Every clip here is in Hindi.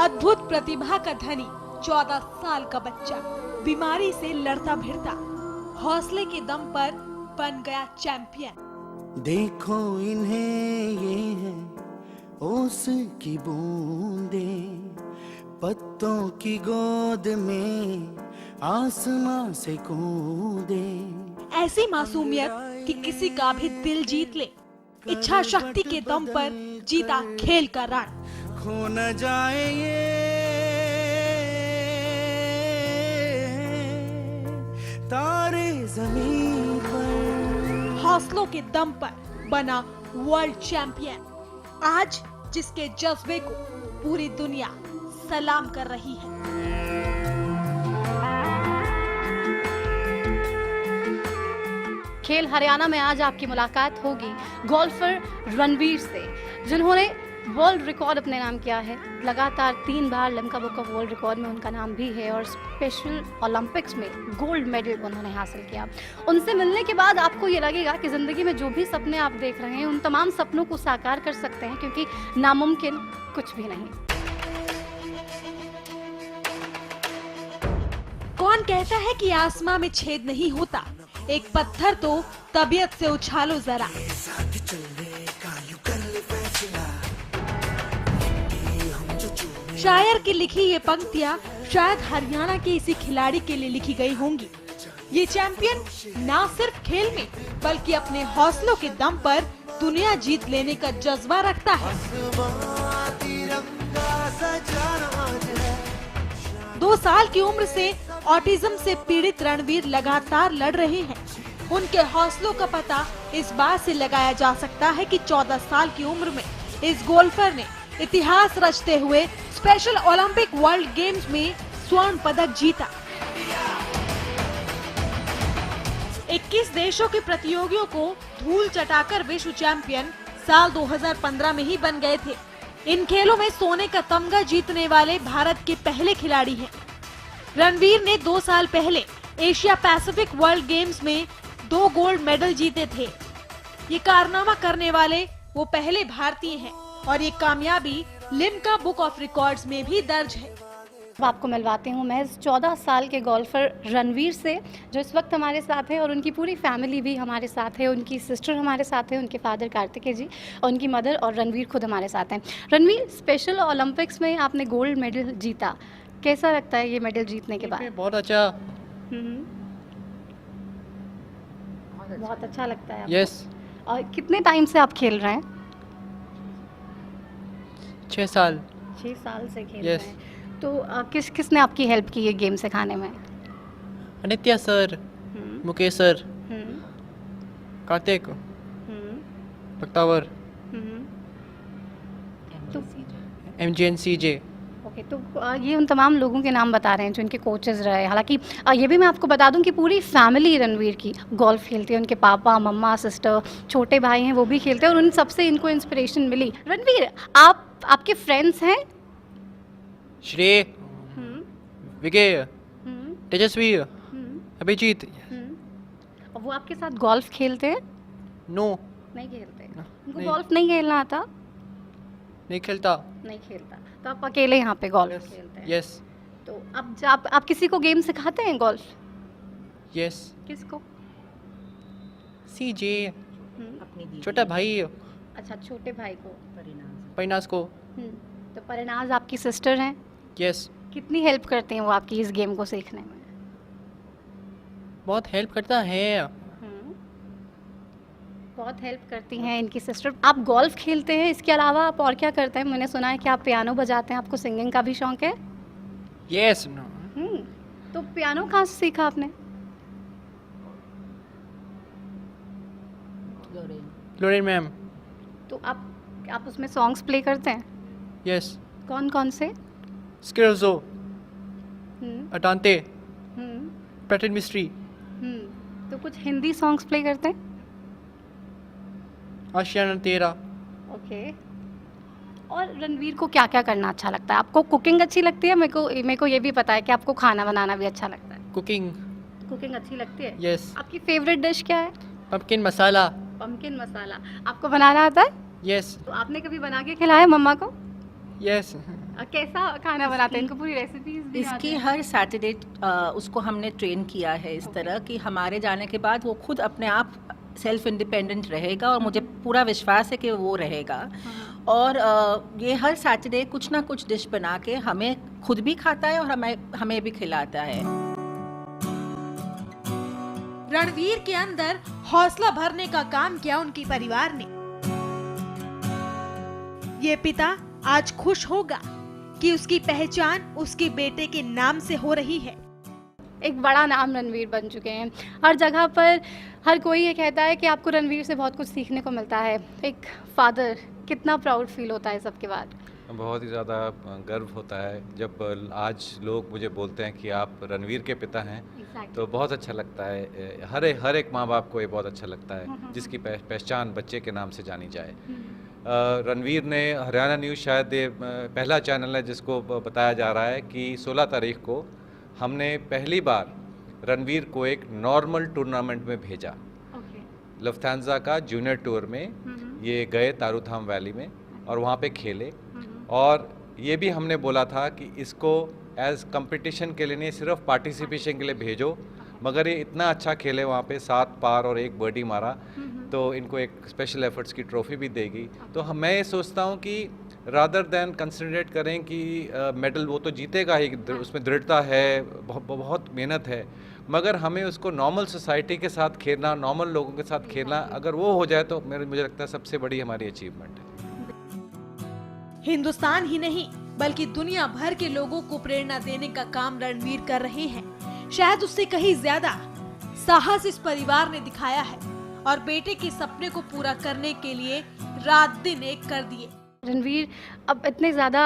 अद्भुत प्रतिभा का धनी 14 साल का बच्चा बीमारी से लड़ता भिड़ता हौसले के दम पर बन गया चैंपियन। देखो इन्हें, ये है ओस की बूंदे, पत्तों की गोद में आसमां से कूदे। ऐसी मासूमियत कि किसी का भी दिल जीत ले, इच्छा शक्ति के दम पर जीता खेल का रण। खो न जाए ये तारे जमीन पर। हौसलों के दम पर बना वर्ल्ड चैंपियन, आज जिसके जज्बे को पूरी दुनिया सलाम कर रही है। खेल हरियाणा में आज आपकी मुलाकात होगी गोल्फर रणवीर से, जिन्होंने वर्ल्ड रिकॉर्ड अपने नाम किया है। लगातार 3 बार Limca book of world record में उनका नाम भी है और स्पेशल ओलंपिक्स में गोल्ड मेडल उन्होंने हासिल किया। उनसे मिलने के बाद आपको ये लगेगा कि ज़िंदगी में जो भी सपने आप देख रहे हैं उन तमाम सपनों को साकार कर सकते हैं, क्योंकि नामुमकिन कुछ भी नहीं। कौन कहता है कि आसमां में छेद नहीं होता, एक पत्थर तो तबीयत से उछालो जरा। शायर की लिखी ये पंक्तियां शायद हरियाणा के इसी खिलाड़ी के लिए लिखी गई होंगी। ये चैंपियन ना सिर्फ खेल में बल्कि अपने हौसलों के दम पर दुनिया जीत लेने का जज्बा रखता है। 2 साल की उम्र से ऑटिज्म से पीड़ित रणवीर लगातार लड़ रहे हैं। उनके हौसलों का पता इस बात से लगाया जा सकता है कि 14 साल की उम्र में इस गोल्फर ने इतिहास रचते हुए स्पेशल ओलंपिक वर्ल्ड गेम्स में स्वर्ण पदक जीता। 21 देशों के प्रतियोगियों को धूल चटाकर विश्व चैंपियन साल 2015 में ही बन गए थे। इन खेलों में सोने का तमगा जीतने वाले भारत के पहले खिलाड़ी हैं। रणवीर ने 2 साल पहले एशिया पैसिफिक वर्ल्ड गेम्स में 2 गोल्ड मेडल जीते थे। ये कारनामा करने वाले वो पहले भारतीय हैं और ये कामयाबी लिम्का बुक ऑफ रिकॉर्ड्स में भी दर्ज है। अब आपको मिलवाते हूँ महज 14 साल के गोल्फर रणवीर से, जो इस वक्त हमारे साथ है और उनकी पूरी फैमिली भी हमारे साथ है। उनकी सिस्टर हमारे साथ है, उनके फादर कार्तिकेय जी और उनकी मदर, और रणवीर खुद हमारे साथ हैं। रणवीर, स्पेशल ओलंपिक्स में आपने गोल्ड मेडल जीता, कैसा लगता है ये मेडल जीतने के बाद? बहुत अच्छा। बहुत अच्छा लगता है आपको? यस। और कितने टाइम से आप खेल रहे हैं? 6 साल। 6 साल से खेल Yes. रहे हैं। तो किसने आपकी हेल्प की ये गेम सिखाने में? अनित्या सर, मुकेश सर, कार्तिक, बख्तावर, तो MGNCJ। ओके, तो ये उन तमाम लोगों के नाम बता रहे हैं जो इनके कोचेस रहे। हालांकि ये भी मैं आपको बता दूं कि पूरी फैमिली रणवीर की गोल्फ खेलती है। उनके पापा, मम्मा, सिस्टर, छोटे भाई हैं, वो भी खेलते हैं और उन सबसे इनको इंस्पिरेशन मिली। रणवीर, आपके फ्रेंड्स हैं? श्रेय, विजय, तेजस्वी, अभिजीत। और वो आपके साथ गोल्फ खेलते हैं? नो, नहीं खेलते। उनको नहीं। गोल्फ नहीं खेलना आता? नहीं खेलता। नहीं खेलता। तो आप अकेले यहाँ पे गोल्फ खेलते हैं? यस। तो अब आप किसी को गेम सिखाते हैं गोल्फ? यस। किसको? CJ, छोटा भाई, अच्छा, छोटे भाई को। परिनास को। तो परिनाज आपकी सिस्टर हैं? यस। कितनी हेल्प करते हैं वो आपकी इस गेम को सीखने में? बहुत हेल्प करता है। बहुत हेल्प करती हैं इनकी सिस्टर। आप गोल्फ खेलते हैं, इसके अलावा आप और क्या करते हैं? मैंने सुना है कि आप पियानो बजाते हैं, आपको सिंगिंग का भी शौक है? यस। तो पियानो कहाँ से सीखा आपने? लोरेन मैम। तो आप उसमें सॉन्ग्स प्ले करते हैं? यस। कौन कौन से? स्किर्जो, हम्म, अटांते, हम्म, पैटर्न मिस्ट्री, तो कुछ हिंदी सॉन्ग्स प्ले करते हैं? आशियाना तेरा। ओके। और रणवीर को क्या क्या करना अच्छा लगता है? आपको कुकिंग अच्छी लगती है? मेरे को ये भी पता है कि आपको खाना बनाना भी अच्छा लगता है। कुकिंग। कुकिंग अच्छी लगती है? यस। आपकी फेवरेट डिश क्या है? पम्पकिन मसाला। पम्पकिन मसाला। आपको बनाना आता है? यस। तो आपने कभी बना के खिलाया मम्मा को? यस। कैसा खाना बनाते हैं, इनको पूरी रेसिपीज भी इसकी हर सैटरडे उसको हमने ट्रेन किया है इस तरह कि हमारे जाने के बाद वो खुद अपने आप सेल्फ इंडिपेंडेंट रहेगा, और मुझे पूरा विश्वास है कि वो रहेगा। और ये हर सैटरडे कुछ ना कुछ डिश बना के हमें खुद भी खाता है और हमें भी खिलाता है। रणवीर के अंदर हौसला भरने का काम किया उनके परिवार ने। ये पिता आज खुश होगा कि उसकी पहचान उसके बेटे के नाम से हो रही है। एक बड़ा नाम रणवीर बन चुके हैं, हर जगह पर हर कोई ये कहता है कि आपको रणवीर से बहुत कुछ सीखने को मिलता है। एक फादर, कितना प्राउड फील होता है सबके बाद? बहुत ही ज़्यादा गर्व होता है जब आज लोग मुझे बोलते हैं कि आप रणवीर के पिता हैं। तो बहुत अच्छा लगता है। हर एक माँ बाप को ये बहुत अच्छा लगता है जिसकी पहचान बच्चे के नाम से जानी जाए। रणवीर ने हरियाणा न्यूज़ शायद ये पहला चैनल है जिसको बताया जा रहा है कि 16 तारीख को हमने पहली बार रणवीर को एक नॉर्मल टूर्नामेंट में भेजा। लफ्थांसा का जूनियर टूर में ये गए तारूधाम वैली में और वहाँ पे खेले। और ये भी हमने बोला था कि इसको एज कंपटीशन के लिए नहीं, सिर्फ पार्टिसिपेशन के लिए भेजो। मगर ये इतना अच्छा खेले, वहाँ पे 7 पार और 1 बर्डी मारा, तो इनको एक स्पेशल एफर्ट्स की ट्रॉफी भी देगी। तो मैं ये सोचता हूँ कि रादर दैन कंसिडरेट करें कि मेडल वो तो जीतेगा ही, उसमें दृढ़ता है, बहुत मेहनत है, मगर हमें उसको नॉर्मल सोसाइटी के साथ खेलना, नॉर्मल लोगों के साथ खेलना, अगर वो हो जाए तो मुझे लगता है सबसे बड़ी हमारी अचीवमेंट है। हिंदुस्तान ही नहीं बल्कि दुनिया भर के लोगों को प्रेरणा देने का काम रणवीर कर रहे हैं। शायद उससे कहीं ज्यादा साहस इस परिवार ने दिखाया है और बेटे के सपने को पूरा करने के लिए रात दिन एक कर दिए। रणवीर अब इतने ज़्यादा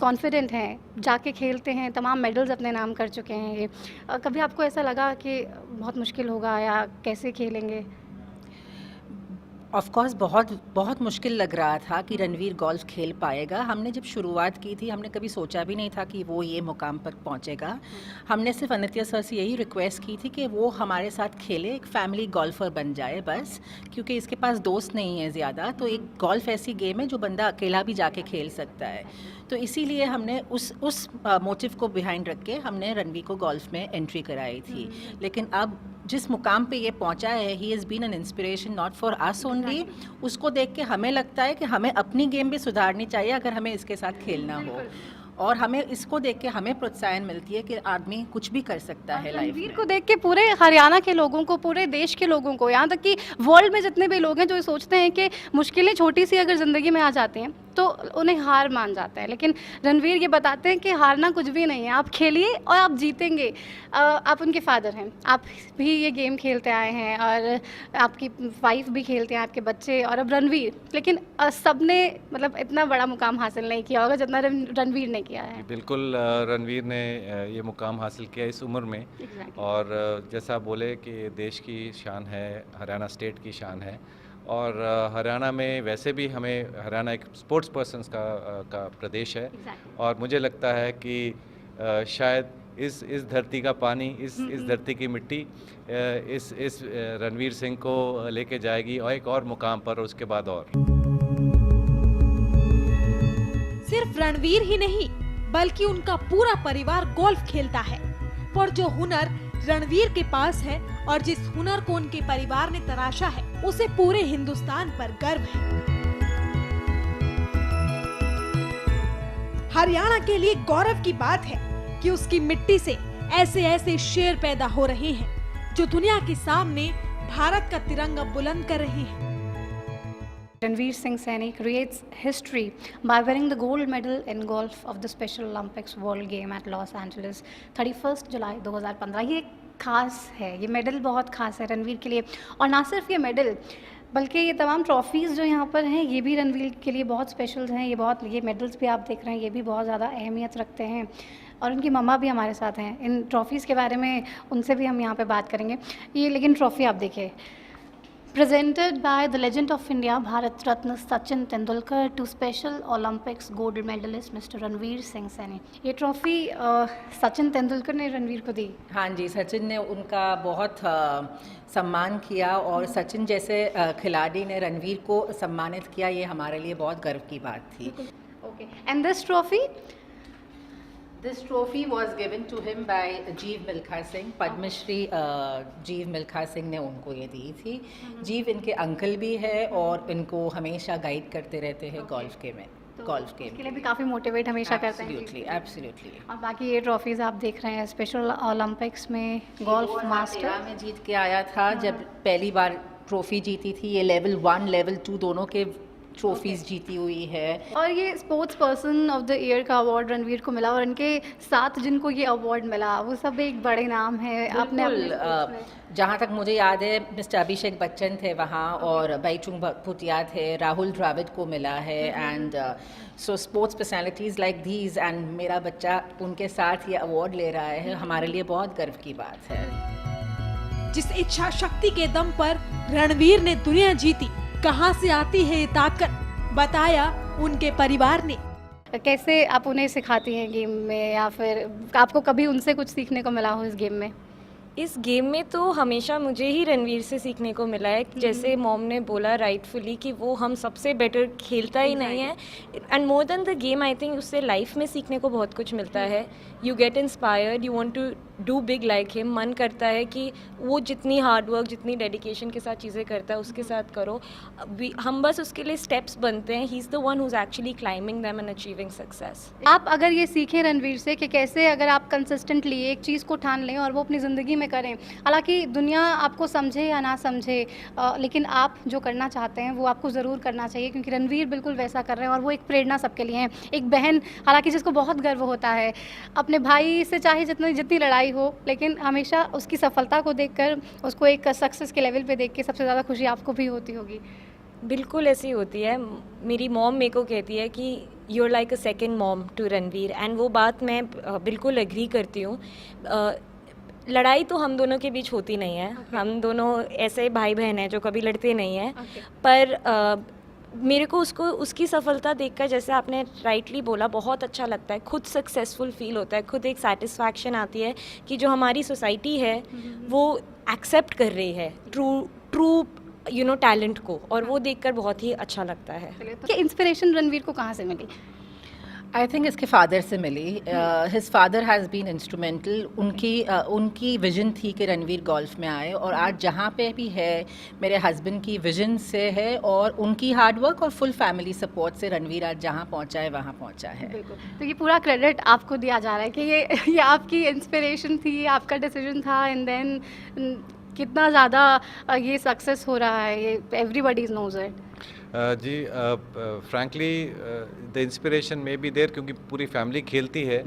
कॉन्फिडेंट हैं, जाके खेलते हैं, तमाम मेडल्स अपने नाम कर चुके हैं। ये कभी आपको ऐसा लगा कि बहुत मुश्किल होगा या कैसे खेलेंगे? ऑफ कोर्स बहुत मुश्किल लग रहा था कि रणवीर गोल्फ खेल पाएगा। हमने जब शुरुआत की थी हमने कभी सोचा भी नहीं था कि वो ये मुकाम पर पहुंचेगा। हमने सिर्फ अनित्य सर से यही रिक्वेस्ट की थी कि वो हमारे साथ खेले, एक फैमिली गोल्फर बन जाए बस, क्योंकि इसके पास दोस्त नहीं है ज़्यादा। तो एक गोल्फ ऐसी गेम है जो बंदा अकेला भी जाके खेल सकता है। तो इसीलिए हमने उस मोटिव को बिहाइंड रख के हमने रणवीर को गोल्फ में एंट्री कराई थी। लेकिन अब जिस मुकाम पे ये पहुंचा है, he has been an inspiration not for us only. उसको देख के हमें लगता है कि हमें अपनी गेम भी सुधारनी चाहिए अगर हमें इसके साथ खेलना हो, और हमें इसको देख के हमें प्रोत्साहन मिलती है कि आदमी कुछ भी कर सकता है लाइफ में। रणवीर को देख के पूरे हरियाणा के लोगों को, पूरे देश के लोगों को, यहाँ तक कि वर्ल्ड में जितने भी लोग हैं जो सोचते हैं कि मुश्किलें छोटी सी अगर ज़िंदगी में आ जाती हैं तो उन्हें हार मान जाता है, लेकिन रणवीर ये बताते हैं कि हारना कुछ भी नहीं है, आप खेलिए और आप जीतेंगे। आप उनके फादर हैं, आप भी ये गेम खेलते आए हैं और आपकी वाइफ भी खेलते हैं, आपके बच्चे, और अब रणवीर। लेकिन सब ने मतलब इतना बड़ा मुकाम हासिल नहीं किया होगा जितना रणवीर ने किया है। बिल्कुल, रणवीर ने ये मुकाम हासिल किया इस उम्र में। और जैसा बोले कि देश की शान है, हरियाणा स्टेट की शान है। और हरियाणा में वैसे भी हरियाणा एक स्पोर्ट्स पर्सन्स का प्रदेश है। और मुझे लगता है कि शायद इस धरती का पानी, इस धरती की मिट्टी इस रणवीर सिंह को लेके जाएगी और एक और मुकाम पर, और उसके बाद और। सिर्फ रणवीर ही नहीं बल्कि उनका पूरा परिवार गोल्फ खेलता है। पर जो हुनर रणवीर के पास है और जिस हुनर को उनके परिवार ने तराशा है, उसे पूरे हिंदुस्तान पर गर्व है। हरियाणा के लिए गौरव की बात है कि उसकी मिट्टी से ऐसे शेर पैदा हो रहे हैं जो दुनिया के सामने भारत का तिरंगा बुलंद कर रहे हैं। Ranveer Singh Saini creates history by winning the gold medal in golf of the Special Olympics World Game at Los Angeles 31 जुलाई 2015। ये खास है, ये मेडल बहुत खास है रणवीर के लिए। और ना सिर्फ ये मेडल बल्कि ये तमाम ट्रॉफीज़ जो यहाँ पर हैं ये भी रणवीर के लिए बहुत स्पेशल हैं। ये मेडल्स भी आप देख रहे हैं, ये भी बहुत ज़्यादा अहमियत रखते हैं। और उनकी मम्मा भी हमारे साथ हैं। इन ट्रॉफीज़ के बारे में उनसे भी हम यहाँ पे बात करेंगे। ये लेकिन ट्रॉफ़ी आप देखिए, presented by the legend of India, Bharat Ratna Sachin Tendulkar to Special Olympics gold medalist Mr. Ranveer Singh Saini। ये ट्रॉफी सचिन तेंदुलकर ने रणवीर को दी। हाँ जी, सचिन ने उनका बहुत सम्मान किया और सचिन जैसे खिलाड़ी ने रणवीर को सम्मानित किया, ये हमारे लिए बहुत गर्व की बात थी। Okay. And this trophy? This trophy was given to him by Jeev Milkha Singh. Padma Shri जीव मिल्खा सिंह ने उनको ये दी थी. जीव इनके अंकल भी है और इनको हमेशा गाइड करते रहते हैं गोल्फ के में. गोल्फ के इसके लिए भी काफ़ी मोटिवेट हमेशा करते हैं. एब्सोल्युटली. और बाकी ये ट्रॉफीज़ आप देख रहे हैं स्पेशल ओलंपिक्स में गोल्फ मास्टर में जीत के आया था. जब पहली बार ट्रॉफी जीती थी, ये लेवल 1 लेवल 2 दोनों के ट्रॉफीज जीती हुई है. और ये sports person of the year का अवार्ड रणवीर को मिला और इनके साथ जिनको ये अवार्ड मिला वो सब एक बड़े नाम है. आपने जहाँ तक मुझे याद है मिस्टर अभिषेक बच्चन थे वहाँ और बाईचुंग भूटिया थे, राहुल द्रविड़ को मिला है. And so sports personalities like these and मेरा बच्चा उनके साथ ये अवार्ड ले रहा है, हमारे लिए बहुत गर्व की बात है. जिस इच्छा शक्ति के दम पर रणवीर ने दुनिया जीती, कहां से आती है ये ताकत, बताया उनके परिवार ने. कैसे आप उन्हें सिखाती हैं गेम में या फिर आपको कभी उनसे कुछ सीखने को मिला हो इस गेम में? इस गेम में तो हमेशा मुझे ही रणवीर से सीखने को मिला है. जैसे मॉम ने बोला राइटफुली कि वो हम सबसे बेटर खेलता ही नहीं है. And more than the game I think उससे लाइफ में सीखने को बहुत कुछ मिलता है. You get inspired, you want to do big like him. मन करता है कि वो जितनी हार्ड वर्क, जितनी डेडिकेशन के साथ चीज़ें करता है उसके साथ करो. हम बस उसके लिए स्टेप्स बनते हैं. He is the one who is actually climbing them and achieving success. आप अगर ये सीखें रणवीर से कि कैसे अगर आप कंसिस्टेंटली एक चीज़ को ठान लें और वो अपनी ज़िंदगी में करें, हालांकि दुनिया आपको समझे या ना समझे, लेकिन आप जो करना चाहते हैं वो आपको ज़रूर करना चाहिए, क्योंकि रणवीर बिल्कुल वैसा कर रहे हैं और वो एक प्रेरणा सबके लिए हैं. एक बहन हालांकि जिसको बहुत गर्व होता है अपने भाई से, चाहे जितनी लड़ाई हो, लेकिन हमेशा उसकी सफलता को देखकर, उसको एक सक्सेस के लेवल पे देख के सबसे ज़्यादा खुशी आपको भी होती होगी. बिल्कुल ऐसी होती है. मेरी मॉम मेरे को कहती है कि you are like a second mom to Ranveer, and वो बात मैं बिल्कुल एग्री करती हूँ. लड़ाई तो हम दोनों के बीच होती नहीं है. हम दोनों ऐसे भाई बहन हैं जो कभी लड़ते नहीं हैं. पर मेरे को उसकी सफलता देखकर, जैसे आपने राइटली बोला, बहुत अच्छा लगता है. खुद सक्सेसफुल फील होता है, खुद एक सेटिस्फैक्शन आती है कि जो हमारी सोसाइटी है वो एक्सेप्ट कर रही है ट्रू टैलेंट को, और वो देखकर बहुत ही अच्छा लगता है. कि इंस्पिरेशन रणवीर को कहाँ से मिली? आई थिंक इसके फादर से मिली. His father has been instrumental. उनकी विजन थी कि रणवीर गोल्फ में आए, और आज जहाँ पे भी है मेरे हस्बैंड की विजन से है और उनकी हार्डवर्क और फुल फैमिली सपोर्ट से रणवीर आज जहाँ पहुँचा है वहाँ पहुँचा है. बिल्कुल. तो ये पूरा क्रेडिट आपको दिया जा रहा है कि ये आपकी इंस्पिरेशन थी, आपका डिसीजन था, एंड देन कितना ज़्यादा ये सक्सेस हो रहा है, ये एवरीबॉडी नोज इट. जी फ्रैंकली द इंस्पिरेशन में बी देयर, क्योंकि पूरी फैमिली खेलती है.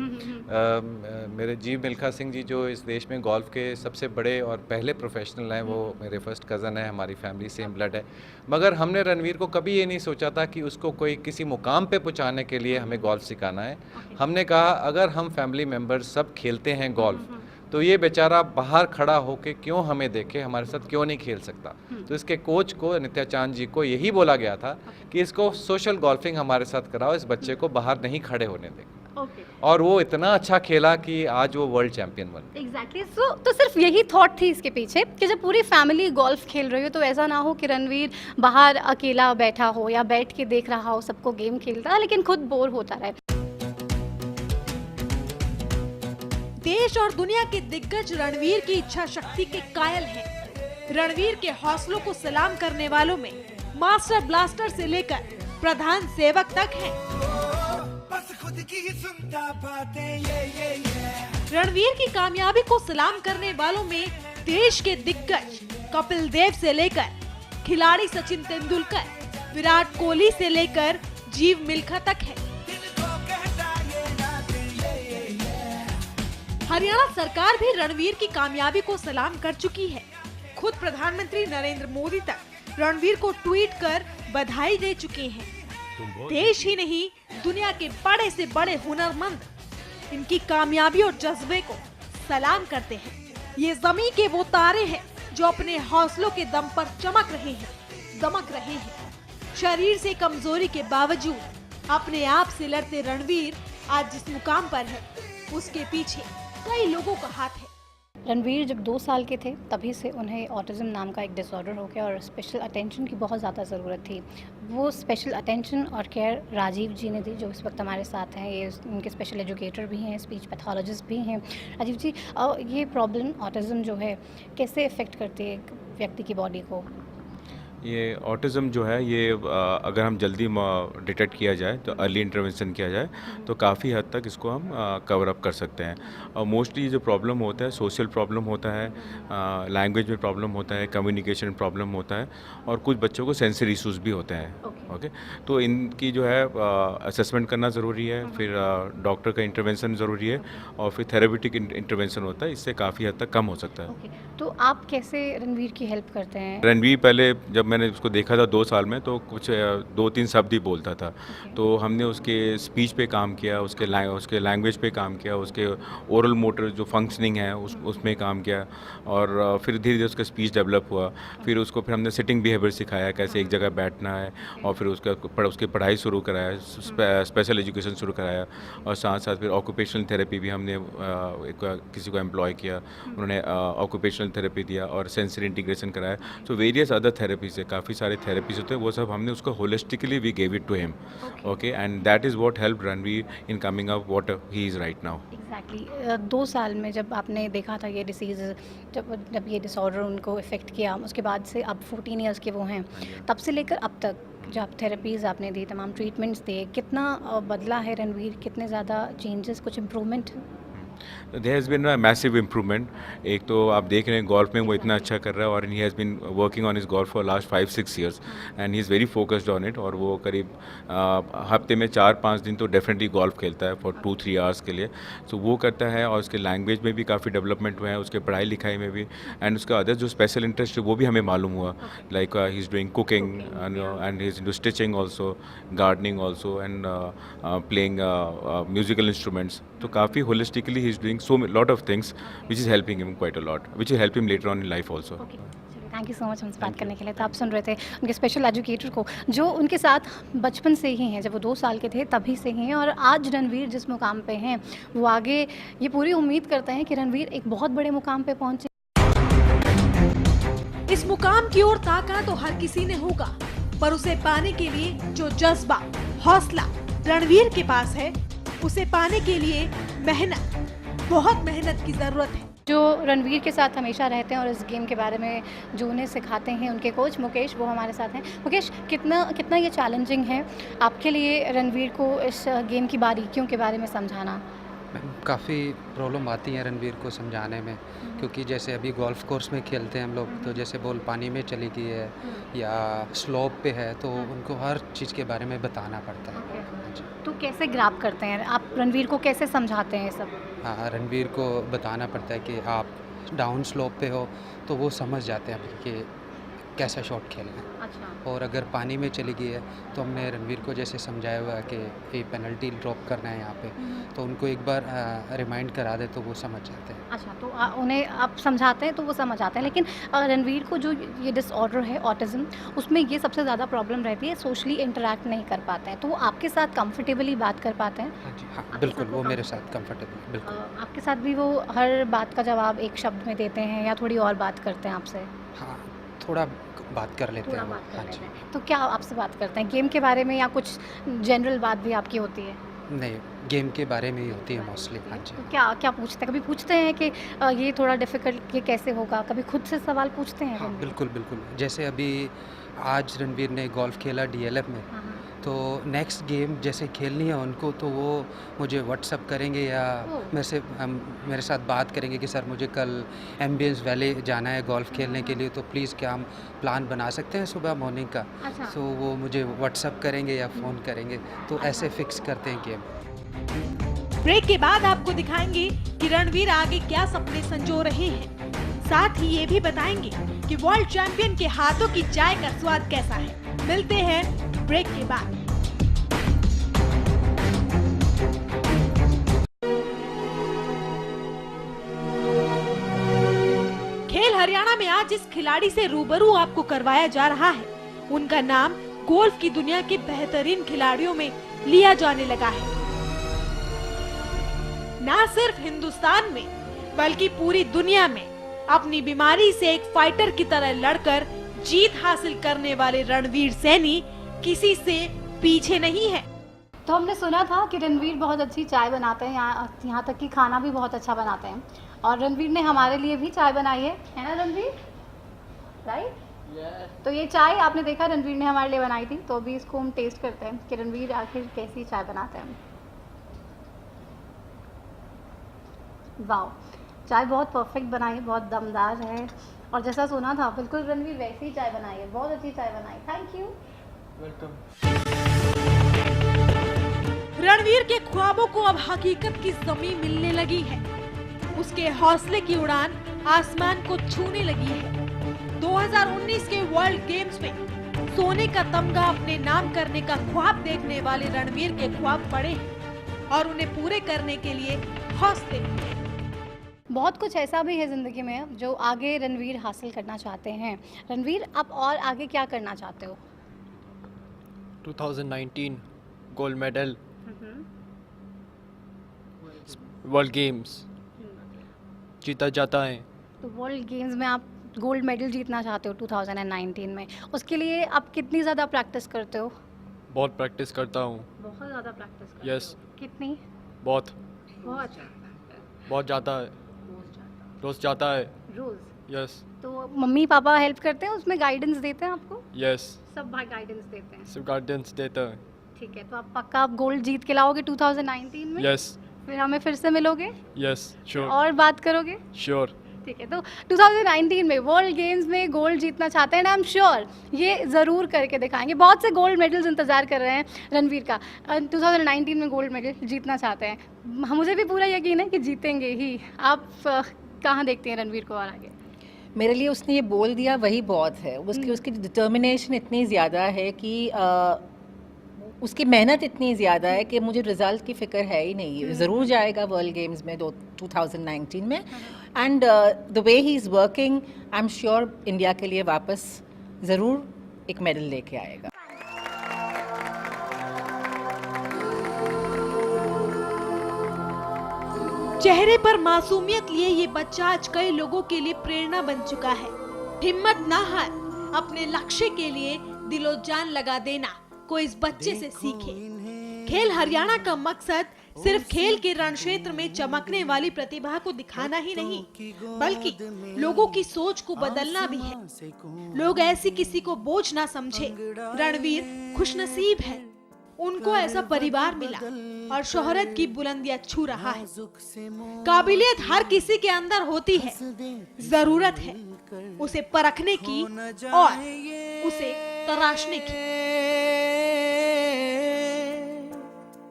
मेरे जीव मिल्खा सिंह जी जो इस देश में गोल्फ के सबसे बड़े और पहले प्रोफेशनल हैं, वो मेरे फर्स्ट कज़न है. हमारी फैमिली सेम ब्लड है. मगर हमने रणवीर को कभी ये नहीं सोचा था कि उसको कोई किसी मुकाम पे पहुंचाने के लिए हमें गोल्फ सिखाना है. हमने कहा अगर हम फैमिली मेम्बर्स सब खेलते हैं गोल्फ, तो ये बेचारा बाहर खड़ा होके क्यों हमें देखे, हमारे साथ क्यों नहीं खेल सकता. तो इसके कोच को, नित्या चांद जी को, यही बोला गया था कि इसको सोशल गोल्फिंग हमारे साथ कराओ, इस बच्चे को बाहर नहीं खड़े होने दें. और वो इतना अच्छा खेला कि आज वो वर्ल्ड चैंपियन बन गया. एग्जैक्टली. तो सिर्फ यही थॉट थी इसके पीछे कि जब पूरी फैमिली गोल्फ खेल रही हो तो ऐसा ना हो कि रणवीर बाहर अकेला बैठा हो या बैठ के देख रहा हो सबको गेम खेलता, लेकिन खुद बोर होता रहे. देश और दुनिया के दिग्गज रणवीर की इच्छा शक्ति के कायल हैं. रणवीर के हौसलों को सलाम करने वालों में मास्टर ब्लास्टर से लेकर प्रधान सेवक तक हैं. रणवीर की कामयाबी को सलाम करने वालों में देश के दिग्गज कपिल देव से लेकर खिलाड़ी सचिन तेंदुलकर, विराट कोहली से लेकर जीव मिल्खा तक है. हरियाणा सरकार भी रणवीर की कामयाबी को सलाम कर चुकी है. खुद प्रधानमंत्री नरेंद्र मोदी तक रणवीर को ट्वीट कर बधाई दे चुके हैं. देश ही नहीं, दुनिया के बड़े से बड़े हुनरमंद इनकी कामयाबी और जज्बे को सलाम करते हैं. ये ज़मीं के वो तारे हैं जो अपने हौसलों के दम पर चमक रहे हैं, दमक रहे हैं. शरीर से कमजोरी के बावजूद अपने आप से लड़ते रणवीर आज जिस मुकाम पर है, उसके पीछे कई लोगों का हाथ है. रणवीर जब 2 साल के थे तभी से उन्हें ऑटिज़म नाम का एक डिसऑर्डर हो गया और स्पेशल अटेंशन की बहुत ज़्यादा ज़रूरत थी। वो स्पेशल अटेंशन और केयर राजीव जी ने दी, जो इस वक्त हमारे साथ हैं। ये उनके स्पेशल एजुकेटर भी हैं, स्पीच पैथोलॉजिस्ट भी हैं। राजीव जी, ये प्रॉब्लम ऑटिज़म जो है कैसे इफ़ेक्ट करती है एक व्यक्ति की बॉडी को? ये ऑटिज़म जो है ये अगर हम जल्दी डिटेक्ट किया जाए तो अर्ली इंटरवेंशन किया जाए तो काफ़ी हद तक इसको हम कवर अप कर सकते हैं। और मोस्टली जो प्रॉब्लम होता है सोशल प्रॉब्लम होता है, लैंग्वेज में प्रॉब्लम होता है, कम्युनिकेशन प्रॉब्लम होता है और कुछ बच्चों को सेंसरी इश्यूज़ भी होते हैं। ओके, तो इनकी जो है असेसमेंट करना ज़रूरी है, फिर डॉक्टर का इंटरवेंशन ज़रूरी है और फिर थेरेपेटिक इंटरवेंशन होता है, इससे काफ़ी हद तक कम हो सकता है। तो आप कैसे रणवीर की हेल्प करते हैं? रणवीर पहले जब मैंने उसको देखा था 2 साल में तो कुछ 2-3 शब्द ही बोलता था। तो हमने उसके स्पीच पे काम किया, उसके लैंग्वेज पे काम किया, उसके ओरल मोटर जो फंक्शनिंग है उसमें काम किया और फिर धीरे धीरे उसका स्पीच डेवलप हुआ। फिर हमने सिटिंग बिहेवियर सिखाया, कैसे एक जगह बैठना है और फिर उसकी पढ़ाई शुरू कराया, स्पेशल एजुकेशन शुरू कराया और साथ साथ फिर ऑक्यूपेशनल थेरेपी भी हमने किसी को एम्प्लॉय किया, उन्होंने ऑक्यूपेशनल थेरेपी दिया और सेंसरी इंटीग्रेशन कराया। सो वेरियस अदर थेरेपीज है, काफ़ी सारे थेरेपीज होते हैं, वो सब हमने उसको holistically we gave it to him. Okay, and that is what help Ranveer in coming up what he is right now. Exactly 2 साल में जब आपने देखा था ये डिसीज़, जब ये डिसऑर्डर उनको इफ़ेक्ट किया, उसके बाद से अब 14 ईयर्स के वो हैं, तब से लेकर अब तक जो आप थेरेपीज़ आपने दी, तमाम ट्रीटमेंट्स दिए, कितना बदला है रणवीर? कितने ज़्यादा चेंजेस, कुछ improvement? There has been a massive improvement. एक तो आप देख रहे हैं गोल्फ में वो इतना अच्छा कर रहा है और he has been working on his golf for last 5-6 years and he is very focused on it. और वो करीब हफ्ते में 4-5 दिन तो डेफिनेटली गोल्फ खेलता है फॉर 2-3 आवर्स के लिए। सो वो करता है और उसके लैंग्वेज में भी काफ़ी डेवलपमेंट हुआ है, उसके पढ़ाई लिखाई में भी, एंड उसका अदर जो स्पेशल इंटरेस्ट है वो भी हमें मालूम हुआ, like he is doing cooking and he is into stitching also, gardening also and playing musical instruments. तो काफ़ी holistically he is doing so lot of things which is helping him quite a lot, which will help him later on in life also. Thank you so much हमसे बात करने के लिए। तो आप सुन रहे थे उनके स्पेशल एजुकेटर को, जो उनके साथ बचपन से ही हैं, जब वो 2 साल के थे तभी से ही हैं और आज रणवीर जिस मुकाम पे हैं वो आगे ये पूरी उम्मीद करते हैं कि रणवीर एक बहुत बड़े मुकाम पे पहुँचे। इस मुकाम की ओर ताका तो हर किसी ने होगा, पर उसे पाने के लिए जो जज्बा, हौसला रणवीर के पास है, उसे पाने के लिए बहुत मेहनत की जरूरत है। जो रणवीर के साथ हमेशा रहते हैं और इस गेम के बारे में जो उन्हें सिखाते हैं, उनके कोच मुकेश, वो हमारे साथ हैं। मुकेश, कितना ये चैलेंजिंग है आपके लिए रणवीर को इस गेम की बारीकियों के बारे में समझाना? काफ़ी प्रॉब्लम आती है रणवीर को समझाने में, क्योंकि जैसे अभी गोल्फ कोर्स में खेलते हैं हम लोग, तो जैसे बॉल पानी में चली गई है या स्लोप पे है तो उनको हर चीज़ के बारे में बताना पड़ता है। तो कैसे ग्रैब करते हैं आप रणवीर को, कैसे समझाते हैं सब? हाँ, रणवीर को बताना पड़ता है कि आप डाउन स्लोप पे हो तो वो समझ जाते हैं कि कैसा शॉट खेलना है। अच्छा। और अगर पानी में चली गई है तो हमने रणवीर को जैसे समझाया हुआ है कि ये पेनल्टी ड्रॉप करना है यहाँ पे, तो उनको एक बार रिमाइंड करा दे तो वो समझ जाते हैं। अच्छा, तो उन्हें आप समझाते हैं तो वो समझ आते हैं, लेकिन रणवीर को जो ये डिसऑर्डर है ऑटिज़म, उसमें ये सबसे ज़्यादा प्रॉब्लम रहती है, सोशली इंटरेक्ट नहीं कर पाते हैं। तो वो आपके साथ कंफर्टेबली बात कर पाते हैं? हाँ जी, हाँ बिल्कुल, वो मेरे साथ कंफर्टेबल, बिल्कुल। आपके साथ भी वो हर बात का जवाब एक शब्द में देते हैं या थोड़ी और बात करते हैं आपसे? हाँ, थोड़ा बात कर लेते हैं। हाँ जी। तो क्या आपसे बात करते हैं गेम के बारे में या कुछ जनरल बात भी आपकी होती है? नहीं, गेम के बारे में ही होती है मोस्टली। हाँ जी। तो क्या पूछते हैं? कभी पूछते हैं कि ये थोड़ा डिफ़िकल्ट, ये कैसे होगा? कभी खुद से सवाल पूछते हैं? हाँ बिल्कुल बिल्कुल। जैसे अभी आज रणवीर ने गोल्फ खेला DLF में, तो नेक्स्ट गेम जैसे खेलनी है उनको तो वो मुझे व्हाट्सअप करेंगे या मेरे साथ बात करेंगे कि सर मुझे कल एम्बियंस वैली जाना है गोल्फ खेलने के लिए, तो प्लीज़ क्या हम प्लान बना सकते हैं सुबह मॉर्निंग का? अच्छा। तो वो मुझे व्हाट्सअप करेंगे या फ़ोन करेंगे, तो ऐसे फिक्स करते हैं गेम। ब्रेक के बाद आपको दिखाएंगे कि रणवीर आगे क्या सपने संजो रहे हैं, साथ ही ये भी बताएंगे कि वर्ल्ड चैंपियन के हाथों की चाय का स्वाद कैसा है। मिलते हैं ब्रेक के बाद। खेल हरियाणा में आज जिस खिलाड़ी से रूबरू आपको करवाया जा रहा है, उनका नाम गोल्फ की दुनिया के बेहतरीन खिलाड़ियों में लिया जाने लगा है। ना सिर्फ हिंदुस्तान में बल्कि पूरी दुनिया में अपनी बीमारी से एक फाइटर की तरह लड़कर जीत हासिल करने वाले रणवीर सैनी किसी से पीछे नहीं है। तो हमने सुना था कि रणवीर बहुत अच्छी चाय बनाते हैं, यहाँ तक कि खाना भी बहुत अच्छा बनाते हैं, और रणवीर ने हमारे लिए भी चाय बनाई है ना रणवीर, राइट? तो ये चाय आपने देखा रणवीर ने हमारे लिए बनाई थी, तो अभी इसको हम टेस्ट करते हैं कि रणवीर आखिर कैसी चाय बनाते हैं। वाह, चाय बहुत परफेक्ट बनाई है, बहुत दमदार है, और जैसा सुना था बिल्कुल रणवीर वैसी ही चाय बनाई है, बहुत अच्छी चाय बनाई। Thank you, welcome. रणवीर के ख्वाबों को अब हकीकत की ज़मीं मिलने लगी है। उसके हौसले की उड़ान आसमान को छूने लगी है। 2019 के वर्ल्ड गेम्स में सोने का तमगा अपने नाम करने का ख्वाब देखने वाले रणवीर के ख्वाब बड़े हैं और उन्हें पूरे करने के लिए हौसले। बहुत कुछ ऐसा भी है ज़िंदगी में जो आगे रणवीर हासिल करना चाहते हैं। रणवीर, आप और आगे क्या करना चाहते हो? 2019 गोल्ड मेडल, वर्ल्ड गेम्स जीता जाता है। तो वर्ल्ड गेम्स में आप गोल्ड मेडल जीतना चाहते हो 2019 में, उसके लिए आप कितनी ज़्यादा प्रैक्टिस करते हो? बहुत प्रैक्टिस करता हूँ। बहुत ज़्यादा प्रैक्टिस करते यस। हो? कितनी? बहुत बहुत जाता है, रोज़ जाता है। रोज़? यस। तो मम्मी पापा हेल्प करते हैं उसमें, गाइडेंस देते हैं आपको? यस, सब भाई गाइडेंस देते हैं? सब गाइडेंस देता है। ठीक है, तो आप पक्का आप गोल्ड जीत के लाओगे 2019 में? यस। फिर हमें फिर से मिलोगे? Yes, sure. और बात करोगे? श्योर। ठीक है, तो 2019 में वर्ल्ड गेम्स में गोल्ड जीतना चाहते हैं, आई एम श्योर ये ज़रूर करके दिखाएंगे। बहुत से गोल्ड मेडल्स इंतज़ार कर रहे हैं रणवीर का, 2019 में गोल्ड मेडल जीतना चाहते हैं। मुझे भी पूरा यकीन है कि जीतेंगे ही। आप कहाँ देखते हैं रणवीर को और आगे? मेरे लिए उसने ये बोल दिया वही बहुत है। उसकी डिटर्मिनेशन इतनी ज़्यादा है कि उसकी मेहनत इतनी ज़्यादा है कि मुझे रिज़ल्ट की फ़िक्र है ही नहीं। ज़रूर जाएगा वर्ल्ड गेम्स में 2019 में, and the way he is working, I am sure India के लिए वापस ज़रूर एक मेडल लेके आएगा। चेहरे पर मासूमियत लिए ये बच्चा आज कई लोगों के लिए प्रेरणा बन चुका है। हिम्मत ना हार, अपने लक्ष्य के लिए दिलो जान लगा देना को इस बच्चे से सीखे। खेल हरियाणा का मकसद सिर्फ खेल के रण क्षेत्र में चमकने वाली प्रतिभा को दिखाना ही नहीं, बल्कि लोगों की सोच को बदलना भी है। लोग ऐसी किसी को बोझ ना समझे। रणवीर खुशनसीब है, उनको ऐसा परिवार मिला और शोहरत की बुलंदियां छू रहा है। काबिलियत हर किसी के अंदर होती है, जरूरत है उसे परखने की और उसे तराशने की।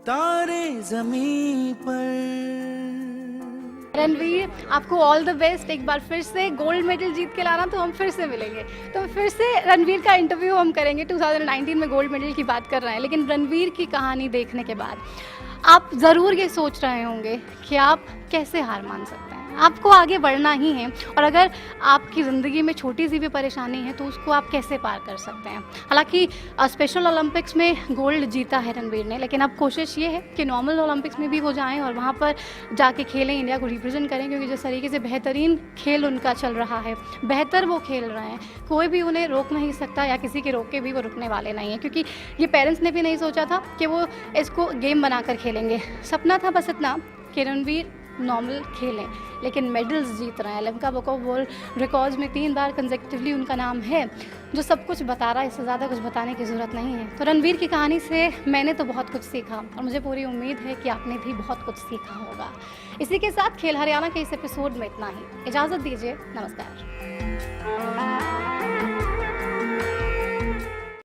तारे ज़मीन पर। रणवीर, आपको ऑल द बेस्ट। एक बार फिर से गोल्ड मेडल जीत के लाना, तो हम फिर से मिलेंगे। तो फिर से रणवीर का इंटरव्यू हम करेंगे। 2019 में गोल्ड मेडल की बात कर रहे हैं, लेकिन रणवीर की कहानी देखने के बाद आप ज़रूर ये सोच रहे होंगे कि आप कैसे हार मान सकते हैं। आपको आगे बढ़ना ही है, और अगर आपकी ज़िंदगी में छोटी सी भी परेशानी है तो उसको आप कैसे पार कर सकते हैं। हालांकि स्पेशल ओलंपिक्स में गोल्ड जीता है रणवीर ने, लेकिन अब कोशिश ये है कि नॉर्मल ओलंपिक्स में भी हो जाएं और वहाँ पर जाके खेलें, इंडिया को रिप्रेजेंट करें, क्योंकि जिस तरीके से बेहतरीन खेल उनका चल रहा है, बेहतर वो खेल रहे हैं, कोई भी उन्हें रोक नहीं सकता, या किसी के रोक के भी वो रुकने वाले नहीं हैं। क्योंकि ये पेरेंट्स ने भी नहीं सोचा था कि वो इसको गेम बनाकर खेलेंगे। सपना था बस इतना कि रणवीर नॉर्मल खेलें, लेकिन मेडल्स जीत रहे हैं। Limca book of world records में 3 बार कंसेक्यूटिवली उनका नाम है, जो सब कुछ बता रहा है। इससे ज़्यादा कुछ बताने की ज़रूरत नहीं है। तो रणवीर की कहानी से मैंने तो बहुत कुछ सीखा, और मुझे पूरी उम्मीद है कि आपने भी बहुत कुछ सीखा होगा। इसी के साथ खेल हरियाणा के इस एपिसोड में इतना ही। इजाज़त दीजिए, नमस्कार।